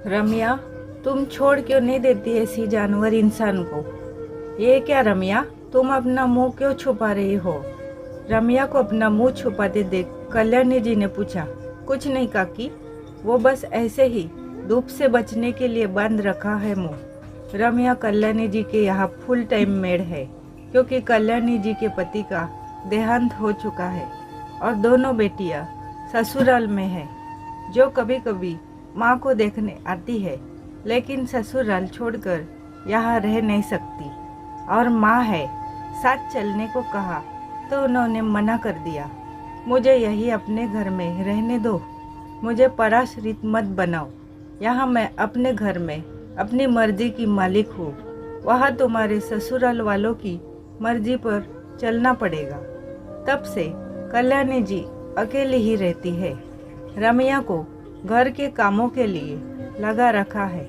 रम्या, तुम छोड़ क्यों नहीं देती ऐसी जानवर इंसान को? ये क्या रम्या, तुम अपना मुंह क्यों छुपा रही हो? रम्या को अपना मुंह छुपाते देख कल्याणी जी ने पूछा। कुछ नहीं काकी, वो बस ऐसे ही धूप से बचने के लिए बांध रखा है मुंह। रम्या कल्याणी जी के यहाँ फुल टाइम मेड है, क्योंकि कल्याणी जी के पति का देहांत हो चुका है और दोनों बेटियां ससुराल में है, जो कभी कभी माँ को देखने आती है, लेकिन ससुराल छोड़कर यहाँ रह नहीं सकती। और माँ है, साथ चलने को कहा तो उन्होंने मना कर दिया। मुझे यही अपने घर में रहने दो, मुझे पराश्रित मत बनाओ। यहाँ मैं अपने घर में अपनी मर्जी की मालिक हूँ, वहाँ तुम्हारे ससुराल वालों की मर्जी पर चलना पड़ेगा। तब से कल्याणी जी अकेली ही रहती है। रम्या को घर के कामों के लिए लगा रखा है।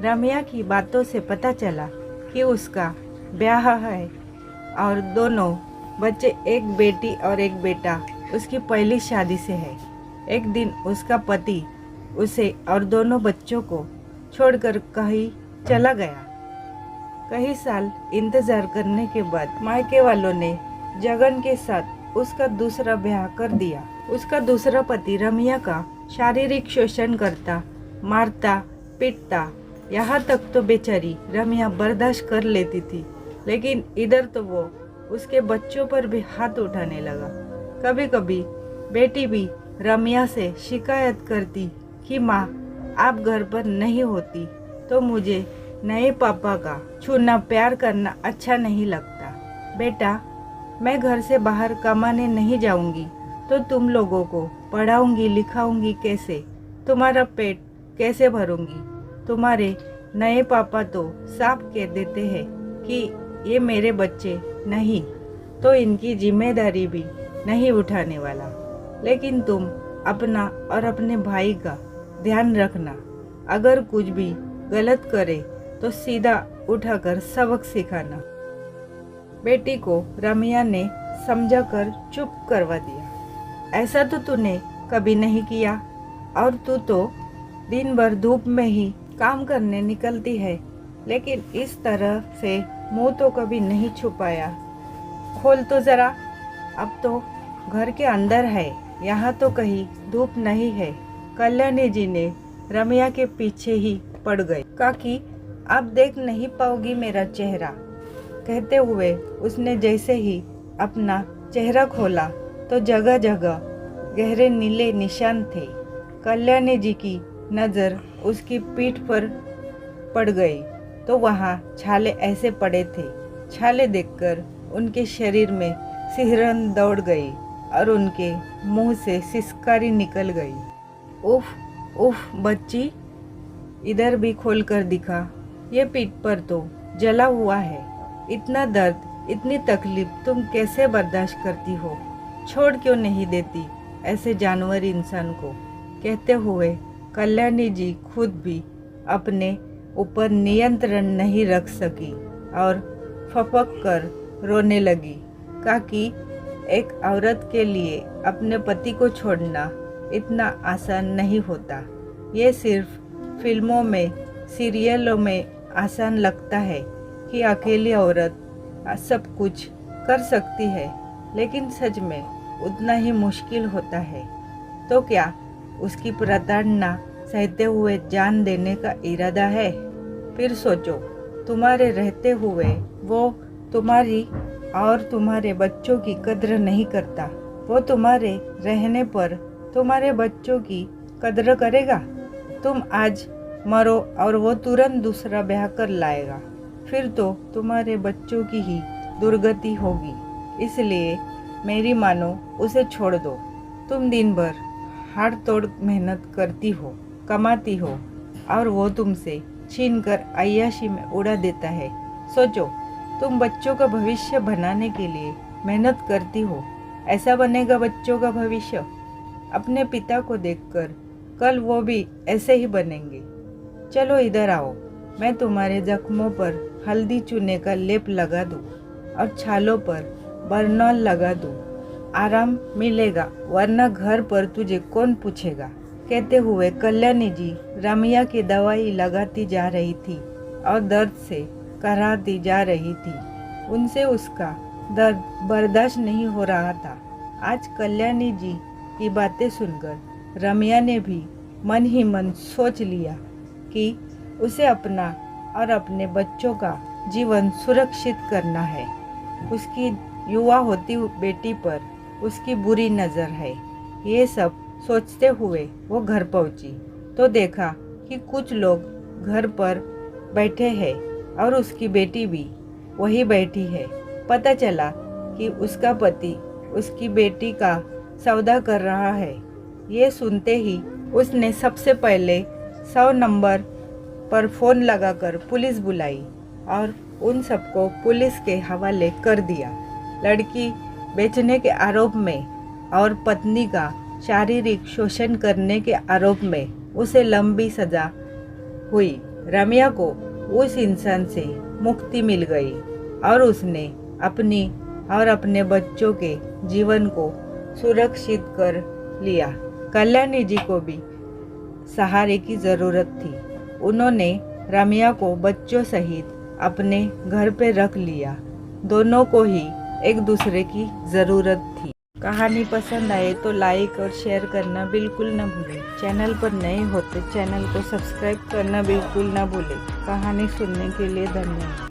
रम्या की बातों से पता चला कि उसका ब्याह है और दोनों बच्चे, एक बेटी और एक बेटा, उसकी पहली शादी से है। एक दिन उसका पति उसे और दोनों बच्चों को छोड़कर कहीं चला गया। कई साल इंतजार करने के बाद मायके वालों ने जगन के साथ उसका दूसरा ब्याह कर दिया। उसका दूसरा पति रम्या का शारीरिक शोषण करता, मारता, पीटता। यहाँ तक तो बेचारी रम्या बर्दाश्त कर लेती थी, लेकिन इधर तो वो उसके बच्चों पर भी हाथ उठाने लगा। कभी कभी बेटी भी रम्या से शिकायत करती कि माँ, आप घर पर नहीं होती तो मुझे नए पापा का छूना, प्यार करना अच्छा नहीं लगता। बेटा, मैं घर से बाहर कमाने नहीं जाऊंगी तो तुम लोगों को पढ़ाऊंगी लिखाऊंगी कैसे? तुम्हारा पेट कैसे भरूंगी? तुम्हारे नए पापा तो साफ कह देते हैं कि ये मेरे बच्चे नहीं, तो इनकी जिम्मेदारी भी नहीं उठाने वाला। लेकिन तुम अपना और अपने भाई का ध्यान रखना। अगर कुछ भी गलत करे तो सीधा उठाकर सबक सिखाना। बेटी को रम्या ने समझाकर चुप करवा दिया। ऐसा तो तूने कभी नहीं किया, और तू तो दिन भर धूप में ही काम करने निकलती है, लेकिन इस तरह से मुंह तो कभी नहीं छुपाया। खोल तो जरा, अब तो घर के अंदर है, यहाँ तो कहीं धूप नहीं है। कल्याणी जी ने रम्या के पीछे ही पड़ गई। काकी, आप देख नहीं पाओगी मेरा चेहरा, कहते हुए उसने जैसे ही अपना चेहरा खोला तो जगह जगह गहरे नीले निशान थे। कल्याणी जी की नज़र उसकी पीठ पर पड़ गई तो वहाँ छाले ऐसे पड़े थे। छाले देखकर उनके शरीर में सिहरन दौड़ गई और उनके मुंह से सिसकारी निकल गई। उफ उफ बच्ची, इधर भी खोल कर दिखा, ये पीठ पर तो जला हुआ है। इतना दर्द, इतनी तकलीफ तुम कैसे बर्दाश्त करती हो? छोड़ क्यों नहीं देती ऐसे जानवर इंसान को? कहते हुए कल्याणी जी खुद भी अपने ऊपर नियंत्रण नहीं रख सकी और फपक कर रोने लगी। काकी, एक औरत के लिए अपने पति को छोड़ना इतना आसान नहीं होता। ये सिर्फ फिल्मों में, सीरियलों में आसान लगता है कि अकेली औरत सब कुछ कर सकती है, लेकिन सच में उतना ही मुश्किल होता है। तो क्या उसकी प्रताड़ना सहते हुए जान देने का इरादा है? फिर सोचो, तुम्हारे रहते हुए वो तुम्हारी और तुम्हारे बच्चों की कद्र नहीं करता। वो तुम्हारे रहने पर तुम्हारे बच्चों की कद्र करेगा? तुम आज मरो और वो तुरंत दूसरा ब्याह कर लाएगा, फिर तो तुम्हारे बच्चों की ही दुर्गति होगी। इसलिए मेरी मानो, उसे छोड़ दो। तुम दिन भर हाड़ तोड़ मेहनत करती हो, कमाती हो, और वो तुमसे छीन कर अय्याशी में उड़ा देता है। सोचो, तुम बच्चों का भविष्य बनाने के लिए मेहनत करती हो, ऐसा बनेगा बच्चों का भविष्य? अपने पिता को देखकर कल वो भी ऐसे ही बनेंगे। चलो इधर आओ, मैं तुम्हारे जख्मों पर हल्दी चूने का लेप लगा दूँ और छालों पर बर्नॉल लगा दूँ। आराम मिलेगा, वरना घर पर तुझे कौन पूछेगा? कहते हुए कल्याणी जी रमिया की दवाई लगाती जा रही थी और दर्द से कराहती जा रही थी। उनसे उसका दर्द बर्दाश्त नहीं हो रहा था। आज कल्याणी जी की बातें सुनकर रमिया ने भी मन ही मन सोच लिया कि उसे अपना और अपने बच्चों का जीवन सुरक्षित करना है। उसकी युवा होती बेटी पर उसकी बुरी नज़र है। ये सब सोचते हुए वो घर पहुंची तो देखा कि कुछ लोग घर पर बैठे हैं और उसकी बेटी भी वही बैठी है। पता चला कि उसका पति उसकी बेटी का सौदा कर रहा है। ये सुनते ही उसने सबसे पहले 100 नंबर पर फ़ोन लगाकर पुलिस बुलाई और उन सबको पुलिस के हवाले कर दिया। लड़की बेचने के आरोप में और पत्नी का शारीरिक शोषण करने के आरोप में उसे लंबी सज़ा हुई। रमिया को उस इंसान से मुक्ति मिल गई और उसने अपनी और अपने बच्चों के जीवन को सुरक्षित कर लिया। कल्याणी जी को भी सहारे की ज़रूरत थी। उन्होंने रमिया को बच्चों सहित अपने घर पे रख लिया। दोनों को ही एक दूसरे की ज़रूरत थी। कहानी पसंद आए तो लाइक और शेयर करना बिल्कुल न भूलें। चैनल पर नए हो तो चैनल को सब्सक्राइब करना बिल्कुल न भूलें। कहानी सुनने के लिए धन्यवाद।